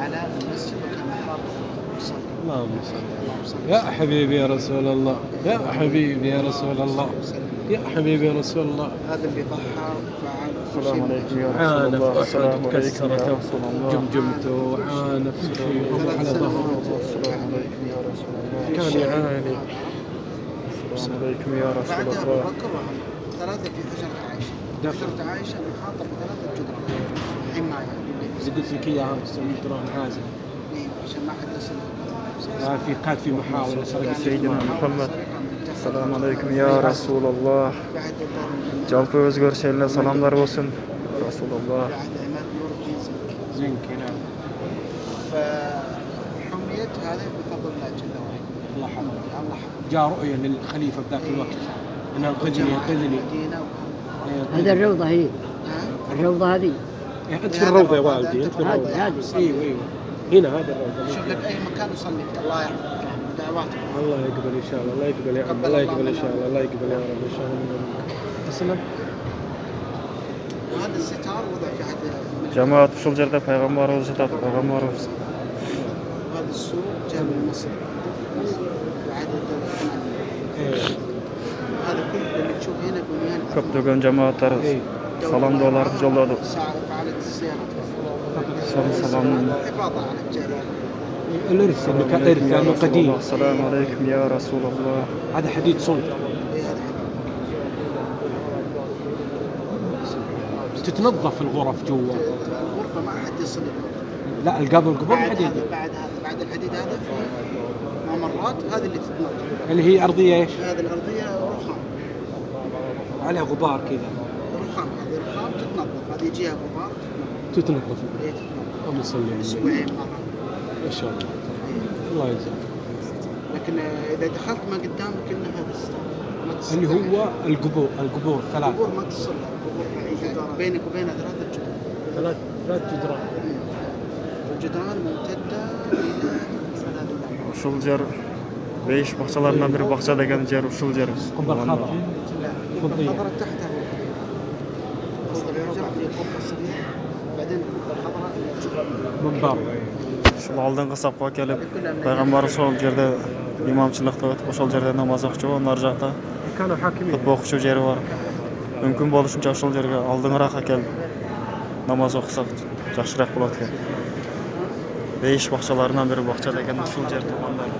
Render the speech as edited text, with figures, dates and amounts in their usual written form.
على المسجد والمحراب وصلي. اللهم صل يا حبيبي يا رسول الله، يا حبيبي يا رسول الله، يا حبيبي يا رسول الله. هذا اللي ضحى وفعل. السلام عليكم يا رسول الله. السلام عليكم يا رسول الله. جمجمته وعانى في شيء على ظهره. السلام عليكم يا رسول الله. كان يعاني. السلام عليكم يا رسول بعدها أبو الله. بكر ثلاثة في حجرة عائشة. حجرة عائشة محاطة بثلاثة جدران حماية. إذا قلت لك إياها بسوي جدران عازل. إيه عشان ما حد يصل. كانت في محاولة سرقة سيدنا محمد. السلام عليكم يا رسول الله. Жалпы өзгөрүш элине саламдар болсун. Rasulullah. بعد عماد نور الدين زنكي نعم. فحميت هذا بفضل الله جل وعلا. الله حفظه. الله حفظه. جاء رؤيا للخليفة بذاك الوقت أنه انقذني انقذني. هذا الروضة هي. الروضة هذه. أنت في الروضة يا والدي، أنت في الروضة. هذه. أيوه أيوه. هنا هذا الروضة. شوف لك أي مكان يصلي فيه. الله يحفظك دعواتك. الله يقبل إن شاء الله، الله يقبل يا عم، الله يقبل إن شاء الله، الله يقبل يا رب إن شاء الله. تسلم. وهذا الستار وضع في حد. Жамаат ушул жерде пайгамбарыбыз жатат, пайгамбарыбыз. وهذا السوق جاء من مصر. بعد الدولة العثمانية. هذا كل اللي تشوف هنا بنيان. Көптөгөн жамааттар саламдоолорду жолдоду. فعلت الصيانة. Салам. الحفاظ على الجريمة. الإرث إنه كإرث لأنه قديم. السلام عليكم يا رسول الله. هذا حديد صلب. تتنظف الغرف جوا. الغرفة ما حد يصل. لا القبور حديد. بعد الحديد هذا في ممرات هذه اللي تتنظف. اللي هي أرضية إيش؟ هذه الأرضية رخام. عليها غبار كذا. رخام، هذه رخام تتنظف، هذه يجيها غبار تتنظف. إيه تتنظف. اللهم صل على النبي. أسبوعين مرة. ما شاء الله. الله يجزاك. لكن إذا دخلت ما قدامك إلا هذا الستار. اللي هو القبور ثلاث. القبور ما تصل. القبور بينك وبينها ثلاث جدران. الجدران ممتدة إلى صلاه. Ушул жер бейиш бакчаларынан бири бакча деген жер ушул жер. قبة الخضراء. الخضراء تحتها فوق الحجرة في قبة صغيرة. بعدين الخضراء منبر. Ушул алдыңкы сапка келип, пайгамбар ошол жерде имамчылыкты өтүп, ошол жерде намаз окучу, ар жакта كانوا حاكمين. хутба окучу жери бар. Мүмкүн болушунча ошол жерге алдыңыраак келип намаз окусак жакшыраак болот экен. Бейиш бакчаларынан бири бакча деген ушул жер туугандары.